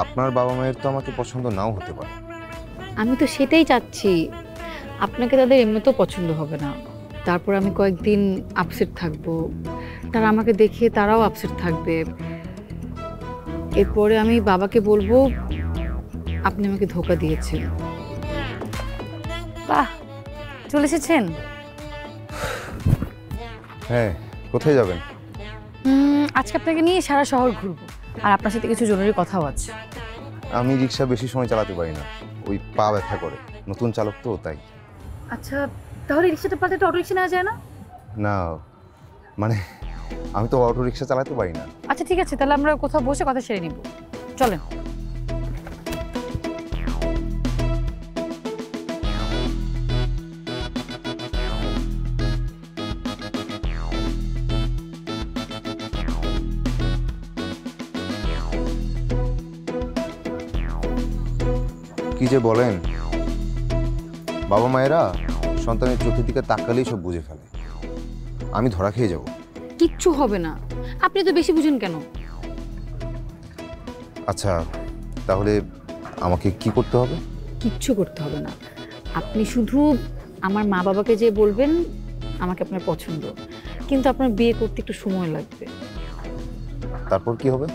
আপনার বাবা মায়ের তো আমাকে পছন্দ নাও হতে পারে। আমি তো সেটাই চাচ্ছি। আপনাকে তাদের এমনিতেও পছন্দ হবে না। তারপর আমি কয়েকদিন আপসেট থাকবো, তারা আমাকে দেখে তারাও আপসেট থাকবে। এরপরে আমি বাবাকে বলবো আপনি আমাকে ধোঁকা দিয়েছেন। বাহ, চলে এসেছেন? হ্যাঁ, কোথায় যাবেন? আজকে আপনাকে নিয়ে সারা শহর ঘুরবো, আর আপনার সাথে কিছু জরুরি কথাও আছে। আমি রিক্সা বেশি সময় চালাতে পারি না, ওই পা ব্যথা করে। নতুন চালক তো, তাই। আচ্ছা, তাহলে রিক্সাটা পাল্টে একটা অটো রিক্সা নেওয়া যায় না? না, মানে আমি তো অটো রিক্সা চালাতে পারি না। আচ্ছা ঠিক আছে, তাহলে আমরা কোথাও বসে কথা সেরে নিব। চলেন। কি যে বলেন, বাবা মায়েরা সন্তানের চোখের দিকে তাকালেই সব বুঝে ফেলে। আমি ধরা খেয়ে যাব। কিচ্ছু হবে না, আপনি তো বেশি বুঝেন কেন? আচ্ছা, তাহলে আমাকে কি করতে হবে? কিচ্ছু করতে হবে না, আপনি শুধু আমার মা বাবাকে যে বলবেন আমাকে আপনার পছন্দ, কিন্তু আপনার বিয়ে করতে একটু সময় লাগবে। তারপর কি হবে?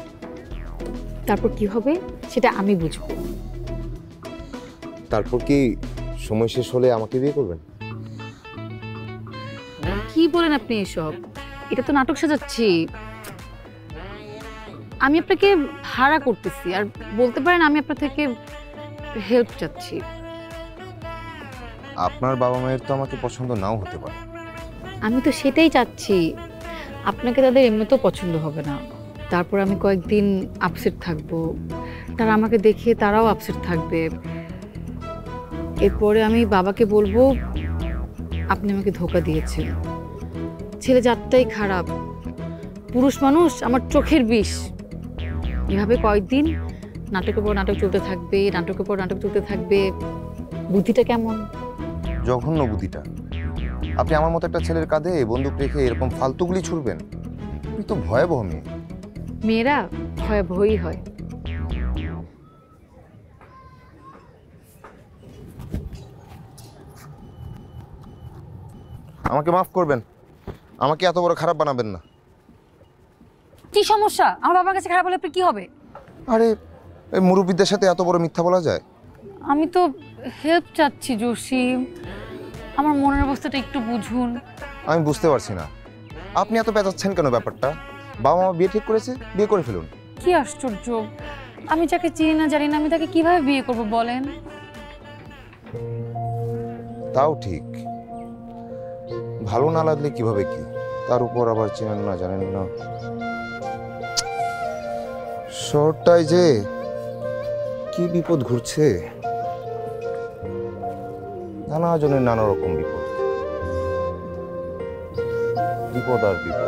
তারপর কি হবে সেটা আমি বুঝবো। তারপর কি সময় শেষ হলে আমাকে বিয়ে করবেন? কি বলেন আপনি এসব? এটা তো নাটক সাজাচ্ছি। আমি আপনাকে ভাড়া করতেছি, আর বলতে পারেন আমি আপনার থেকে হেল্প চাচ্ছি। আপনার বাবা মায়ের তো আমাকে পছন্দ নাও হতে পারে। আমি তো সেটাই চাচ্ছি। আপনাকে তাদের এমনিতেও পছন্দ হবে না। তারপর আমি কয়েকদিন আপসেট থাকবো, তারা আমাকে দেখে তারাও আপসেট থাকবে। এরপরে আমি বাবাকে বলবো আপনি আমাকে ধোঁকা দিয়েছেন। ছেলে জাতটাই খারাপ, পুরুষ মানুষ আমার চোখের বিষ। এভাবে কয়েকদিন নাটকের পর নাটক চলতে থাকবে, নাটকের পর নাটক চলতে থাকবে। বুদ্ধিটা কেমন? জঘন্য বুদ্ধিটা। আপনি আমার মতো একটা ছেলের কাঁধে বন্দুক রেখে এরকম ফালতুগুলি ছুড়বেন? আপনি তো ভয়াবহ মেয়ে। মেয়েরা ভয়াবহই হয়। আমাকে মাফ করবেন, আমাকে এত বড় খারাপ বানাবেন না। কি সমস্যা? আমার বাবার কাছে খারাপ হলে কি হবে? আরে, এই মুরব্বীদের সাথে এত বড় মিথ্যা বলা যায়? আমি তো হেল্প চাচ্ছি জসিম, আমার মনের অবস্থাটা একটু বুঝুন। আমি বুঝতে পারছি না আপনি এত পেঁচাচ্ছেন কেন ব্যাপারটা। বাবা মা বিয়ে ঠিক করেছে, বিয়ে করে ফেলুন। কি আশ্চর্য, আমি যাকে চিনি না জানি না আমি তাকে কিভাবে বিয়ে করব বলেন? তাও ঠিক, ভালো না লাগলে কিভাবে কি, তার উপর আবার চেনেন না জানেন না। শহরটায় যে কি বিপদ ঘুরছে, নানা জনের নানা রকম বিপদ, বিপদ আর বিপদ।